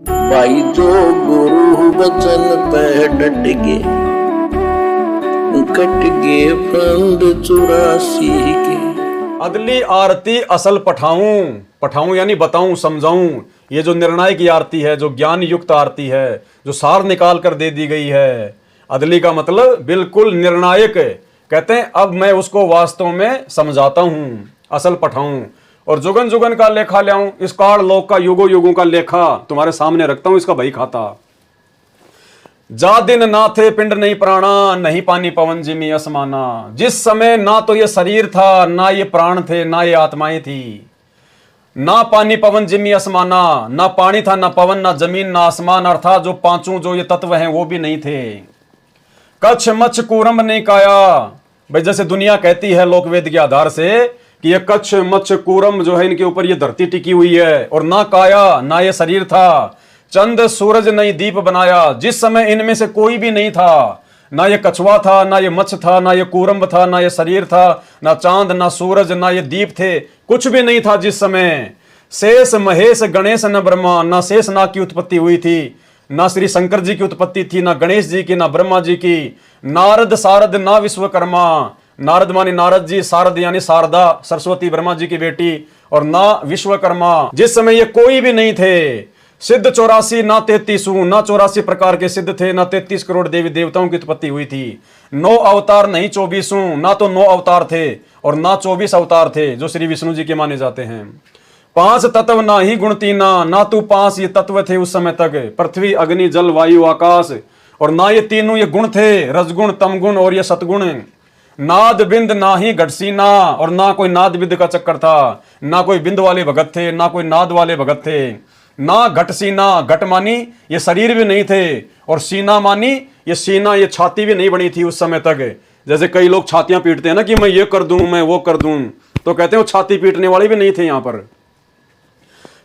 भाई जो गुरु वचन पे डट गे, कट गे फंद 84 के। अगली आरती असल पठाऊं यानी बताऊं समझाऊं। ये जो निर्णायक की आरती है, जो ज्ञान युक्त आरती है, जो सार निकाल कर दे दी गई है। अदली का मतलब बिल्कुल निर्णायक। कहते हैं अब मैं उसको वास्तव में समझाता हूं, असल पठाऊं और जुगन जुगन का लेखा ले आऊं। इस काल लोक का युगों युगों का लेखा तुम्हारे सामने रखता हूं, इसका भई खाता। जा दिन ना थे पिंड नहीं प्राणा, नहीं पानी पवन जिमी असमाना। जिस समय ना तो ये शरीर था, ना ये प्राण थे, ना ये आत्माएं थी। ना पानी पवन जिमी असमाना, ना पानी था, ना पवन, ना जमीन, ना आसमान, अर्थात जो पांचों जो ये तत्व हैं वो भी नहीं थे। कच्छ मच्छ कूरम नहीं काया। भाई जैसे दुनिया कहती है लोकवेद के आधार से कि ये कच्छ मच्छ कूरम जो है इनके ऊपर ये धरती टिकी हुई है, और ना काया ना ये शरीर था, चंद सूरज नहीं दीप बनाया। जिस समय इनमें से कोई भी नहीं था, ना ये कछुआ था, ना ये मच्छ था, ना ये कूरम्ब था, ना ये शरीर था, ना चांद, ना सूरज, ना ये दीप थे, कुछ भी नहीं था जिस समय। शेष महेश गणेश न ब्रह्मा, ना शेष नाग की उत्पत्ति हुई थी, ना श्री शंकर जी की उत्पत्ति थी, ना गणेश जी की, ना ब्रह्मा जी की। नारद सारद ना विश्वकर्मा, नारद मानी नारद जी, शारद यानी शारदा सरस्वती ब्रह्मा जी की बेटी, और ना विश्वकर्मा। जिस समय ये कोई भी नहीं थे। सिद्ध 84 ना 33, ना 84 प्रकार के सिद्ध थे, ना 33 करोड़ देवी देवताओं की उत्पत्ति हुई थी। 9 अवतार नहीं 24, ना तो 9 अवतार थे और ना 24 अवतार थे जो श्री विष्णु जी के माने जाते हैं। 5 तत्व ना ही गुण तीना, ना तो 5 ये तत्व थे उस समय तक, पृथ्वी अग्नि जल वायु आकाश, और ना ये तीनों ये गुण थे, रजगुण तमगुण और ये सतगुण। नाद बिंद ना ही घटसीना, और ना कोई नाद बिंद का चक्कर था, ना कोई बिंद वाले भगत थे, ना कोई नाद वाले भगत थे। ना घट सीना, घट मानी ये शरीर भी नहीं थे, और सीना मानी ये सीना, ये छाती भी नहीं बनी थी उस समय तक। जैसे कई लोग छातियां पीटते हैं ना कि मैं ये कर दूं, मैं वो कर दूं, तो कहते हैं वो छाती पीटने वाले भी नहीं थे यहां पर।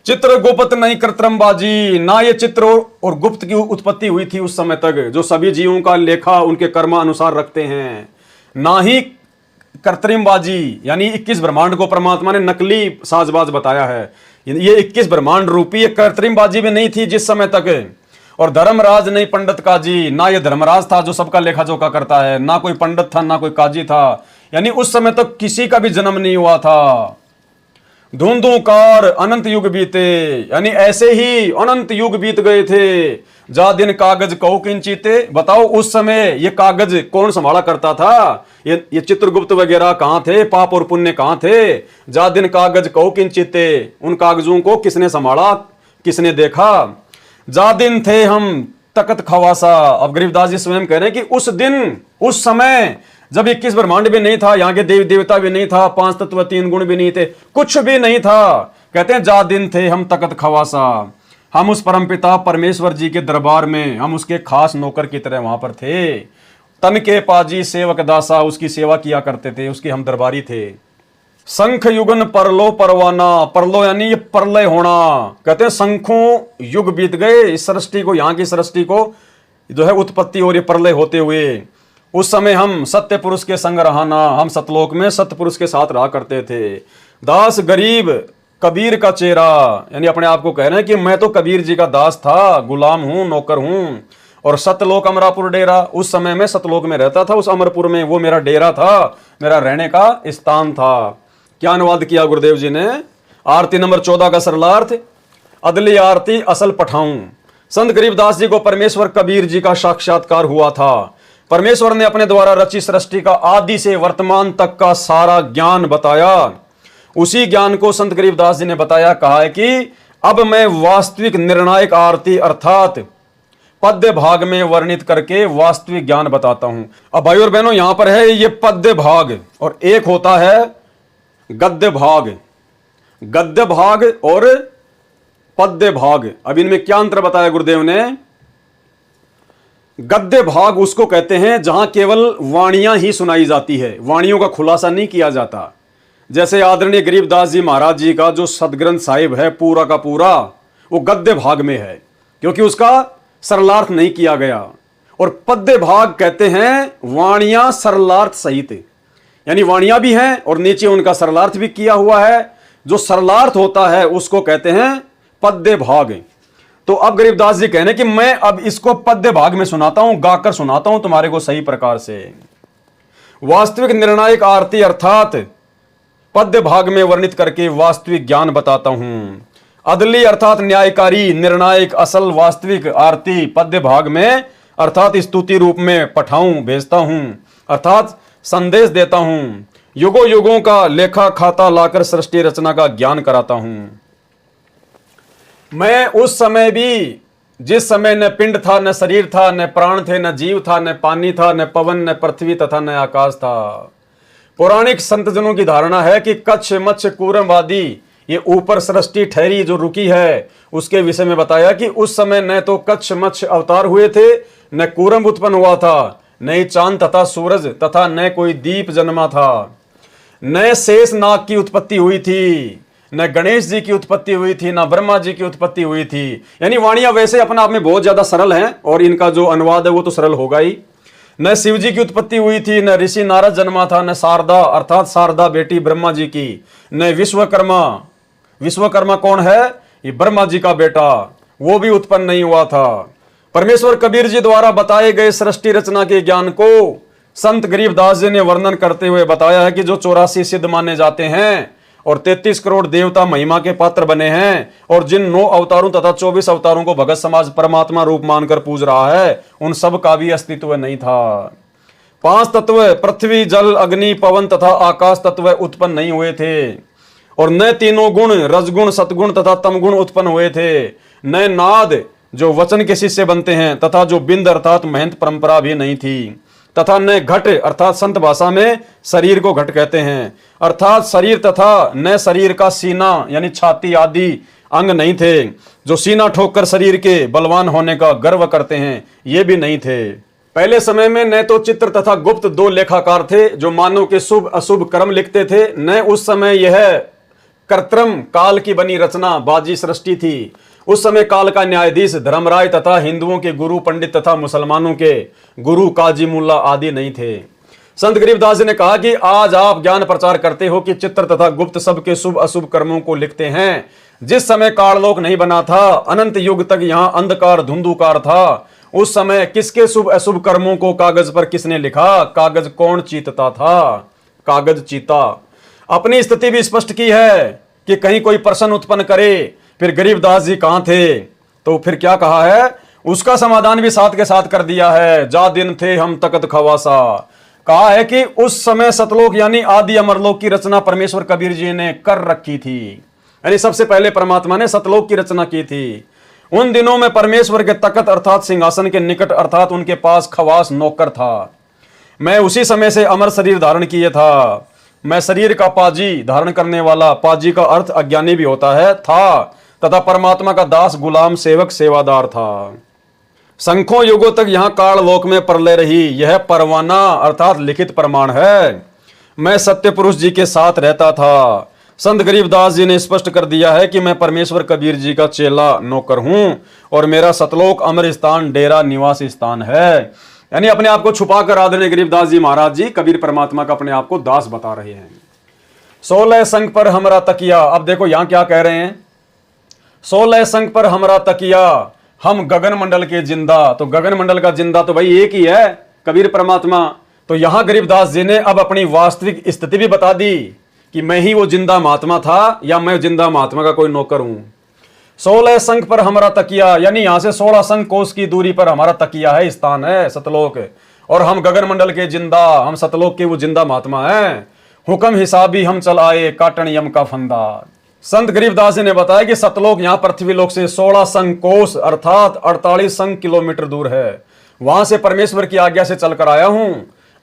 चित्र गुप्त नहीं कृत्रिमबाजी, ना ये चित्र और गुप्त की उत्पत्ति हुई थी उस समय तक, जो सभी जीवों का लेखा उनके कर्मानुसार रखते हैं। ना ही कृत्रिमबाजी यानी 21 ब्रह्मांड को परमात्मा ने नकली साजबाज बताया है। ये 21 ब्रह्मांड रूपी एक कृत्रिमबाजी भी नहीं थी जिस समय तक। और धर्मराज नहीं पंडित काजी, ना ये धर्मराज था जो सबका लेखा जोखा करता है, ना कोई पंडित था, ना कोई काजी था, यानी उस समय तक किसी का भी जन्म नहीं हुआ था। धुंधुकार अनंत युग बीते, यानी ऐसे ही अनंत युग बीत गए थे। जा दिन कागज कहो किंचीते, बताओ उस समय ये कागज कौन संभाला करता था? ये चित्रगुप्त वगैरह कहां थे? पाप और पुण्य कहां थे? जा दिन कागज कहो किंचीते, उन कागजों को किसने संभाला, किसने देखा? जा दिन थे हम तकत खवासा। अब गरीबदास जी स्वयं कह रहे हैं कि उस दिन, उस समय जब 21 ब्रह्मांड भी नहीं था, यहाँ के देवी देवता भी नहीं था, 5 तत्व 3 गुण भी नहीं थे, कुछ भी नहीं था। कहते हैं जा दिन थे हम तकत खवासा, हम उस परमपिता परमेश्वर जी के दरबार में, हम उसके खास नौकर की तरह वहां पर थे। तन के पाजी सेवक दासा, उसकी सेवा किया करते थे, उसके हम दरबारी थे। शंख युगन परलो परवाना, परलो यानी ये प्रलय होना। कहते हैं शंखों युग बीत गए इस सृष्टि को, यहाँ की सृष्टि को जो है उत्पत्ति और ये प्रलय होते हुए। उस समय हम सत्य पुरुष के संग रहाना, हम सतलोक में सत्य पुरुष के साथ रहा करते थे। दास गरीब कबीर का चेहरा, यानी अपने आप को कह रहे हैं कि मैं तो कबीर जी का दास था, गुलाम हूं, नौकर हूं। और सतलोक अमरापुर डेरा, उस समय में सतलोक में रहता था, उस अमरपुर में वो मेरा डेरा था, मेरा रहने का स्थान था। क्या अनुवाद किया गुरुदेव जी ने? आरती नंबर 14 का सरलार्थ, अदली आरती असल पठाऊं। संत गरीबदास जी को परमेश्वर कबीर जी का साक्षात्कार हुआ था। परमेश्वर ने अपने द्वारा रची सृष्टि का आदि से वर्तमान तक का सारा ज्ञान बताया। उसी ज्ञान को संत गरीबदास जी ने बताया, कहा है कि अब मैं वास्तविक निर्णायक आरती अर्थात पद्य भाग में वर्णित करके वास्तविक ज्ञान बताता हूं। अब भाई और बहनों, यहां पर है ये पद्य भाग और एक होता है गद्य भाग। गद्य भाग और पद्य भाग, अब इनमें क्या अंतर बताया गुरुदेव ने? गद्य भाग उसको कहते हैं जहां केवल वाणियां ही सुनाई जाती है, वाणियों का खुलासा नहीं किया जाता। जैसे आदरणीय गरीबदास जी महाराज जी का जो सदग्रंथ साहिब है पूरा का पूरा, वो गद्य भाग में है क्योंकि उसका सरलार्थ नहीं किया गया। और पद्य भाग कहते हैं वाणियां सरलार्थ सहित, यानी वाणियां भी हैं और नीचे उनका सरलार्थ भी किया हुआ है। जो सरलार्थ होता है उसको कहते हैं पद्य भाग। तो अब गरीबदास जी कहने कि मैं अब इसको पद्य भाग में सुनाता हूं, गाकर सुनाता हूं तुम्हारे को सही प्रकार से। वास्तविक निर्णायक आरती अर्थात पद्य भाग में वर्णित करके वास्तविक ज्ञान बताता हूं। अदली अर्थात न्यायकारी, निर्णायक, असल, वास्तविक आरती पद्य भाग में अर्थात स्तुति रूप में पठाऊं, भेजता हूं, अर्थात संदेश देता हूं। युगों युगों का लेखा खाता लाकर सृष्टि रचना का ज्ञान कराता हूं। मैं उस समय भी, जिस समय न पिंड था, न शरीर था, न प्राण थे, न जीव था, न पानी था, न पवन, न पृथ्वी तथा न आकाश था। पौराणिक संतजनों की धारणा है कि कच्छ, मच्छ, कूरम आदि ये ऊपर सृष्टि ठहरी जो रुकी है, उसके विषय में बताया कि उस समय न तो कच्छ मच्छ अवतार हुए थे, न कूरम उत्पन्न हुआ था, न ही चांद तथा सूरज तथा न कोई दीप जन्मा था, न शेष नाग की उत्पत्ति हुई थी, न गणेश जी की उत्पत्ति हुई थी, न ब्रह्मा जी की उत्पत्ति हुई थी। यानी वाणियां वैसे अपने आप में बहुत ज्यादा सरल हैं और इनका जो अनुवाद है वो तो सरल होगा ही। न शिव जी की उत्पत्ति हुई थी, न ऋषि नारद जन्मा था, न शारदा अर्थात शारदा बेटी ब्रह्मा जी की, न विश्वकर्मा, विश्वकर्मा कौन है, ये ब्रह्मा जी का बेटा, वो भी उत्पन्न नहीं हुआ था। परमेश्वर कबीर जी द्वारा बताए गए सृष्टि रचना के ज्ञान को संत गरीबदास जी ने वर्णन करते हुए बताया है कि जो 84 सिद्ध माने जाते हैं और 33 करोड़ देवता महिमा के पात्र बने हैं और जिन 9 अवतारों तथा 24 अवतारों को भगत समाज परमात्मा रूप मानकर पूज रहा है, उन सब का भी अस्तित्व नहीं था। 5 तत्व पृथ्वी, जल, अग्नि, पवन तथा आकाश तत्व उत्पन्न नहीं हुए थे और न तीनों गुण रजगुण, सतगुण तथा तमगुण उत्पन्न हुए थे, न नाद जो वचन के शिष्य बनते हैं तथा जो बिंद अर्थात महंत परंपरा भी नहीं थी, तथा न घट अर्थात संत भाषा में शरीर को घट कहते हैं, अर्थात शरीर, तथा न शरीर का सीना यानी छाती आदि अंग नहीं थे जो सीना ठोककर शरीर के बलवान होने का गर्व करते हैं, ये भी नहीं थे। पहले समय में न तो चित्र तथा गुप्त 2 लेखाकार थे जो मानव के शुभ अशुभ कर्म लिखते थे, न उस समय यह कृत्रिम काल की बनी रचना बाजी सृष्टि थी। उस समय काल का न्यायाधीश धर्मराय तथा हिंदुओं के गुरु पंडित तथा मुसलमानों के गुरु काजी मुल्ला आदि नहीं थे। संत गरीबदास जी ने कहा कि आज आप ज्ञान प्रचार करते हो कि चित्र तथा गुप्त सबके शुभ अशुभ कर्मों को लिखते हैं। जिस समय काललोक नहीं बना था, अनंत युग तक यहाँ अंधकार धुंधुकार था, उस समय किसके शुभ अशुभ कर्मों को कागज पर किसने लिखा, कागज कौन चीतता था, कागज चीता। अपनी स्थिति भी स्पष्ट की है कि कहीं कोई प्रश्न उत्पन्न करे फिर गरीबदास जी कहां थे, तो फिर क्या कहा है, उसका समाधान भी साथ के साथ कर दिया है। जा दिन थे हम तकत खवासा, कहा है कि उस समय सतलोक यानी आदि अमरलोक की रचना परमेश्वर कबीर जी ने कर रखी थी, यानी सबसे पहले परमात्मा ने सतलोक की रचना की थी। उन दिनों में परमेश्वर के तकत अर्थात सिंहासन के निकट अर्थात उनके पास खवास नौकर था। मैं उसी समय से अमर शरीर धारण किए था। मैं शरीर का पाजी धारण करने वाला, पाजी का अर्थ अज्ञानी भी होता है, था तथा परमात्मा का दास, गुलाम, सेवक, सेवादार था। संख्यों युगों तक यहाँ काल लोक में प्रलय रही, यह परवाना अर्थात लिखित प्रमाण है। मैं सत्य पुरुष जी के साथ रहता था। संत गरीबदास जी ने स्पष्ट कर दिया है कि मैं परमेश्वर कबीर जी का चेला नौकर हूं और मेरा सतलोक अमर स्थान डेरा निवास स्थान है। यानी अपने आप को छुपा कर आदरणीय गरीबदास जी महाराज जी कबीर परमात्मा का अपने आप को दास बता रहे हैं। 16 संग पर हमरा तकिया, अब देखो यहां क्या कह रहे हैं, 16 संग पर हमरा तकिया, हम गगन मंडल के जिंदा। तो गगन मंडल का जिंदा तो भाई एक ही है, कबीर परमात्मा। तो यहां गरीबदास जी ने अब अपनी वास्तविक स्थिति भी बता दी कि मैं ही वो जिंदा महात्मा था या मैं जिंदा महात्मा का कोई नौकर हूं। 16 संग पर हमारा तकिया, यानी यहां से 16 संग कोस की दूरी पर हमारा तकिया है, स्थान है सतलोक, और हम गगन मंडल के जिंदा, हम सतलोक के वो जिंदा महात्मा हैं। हुक्म हिसाबी हम चल आए, काटन यम का फंदा। संत गरीबदास जी ने बताया कि सतलोक यहाँ पृथ्वी लोक से 16 संग कोस अर्थात 48 संग किलोमीटर दूर है। वहां से परमेश्वर की आज्ञा से चलकर आया हूं।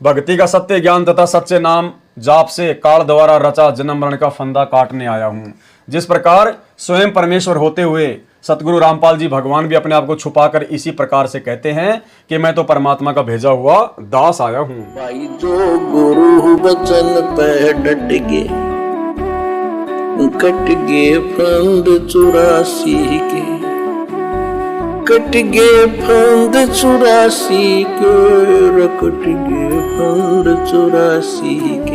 भक्ति का सत्य ज्ञान तथा सच्चे नाम जाप से काल द्वारा रचा जन्म मरण का फंदा काटने आया हूं। जिस प्रकार स्वयं परमेश्वर होते हुए सतगुरु रामपाल जी भगवान भी अपने आप को छुपाकर इसी प्रकार से कहते हैं कि मैं तो परमात्मा का भेजा हुआ दास आया हूं। भाई जो गुरु बचन पे डट गए, कट गए फंद 84 के, कट गए फंद 84 के, कट गए फंद 84 के।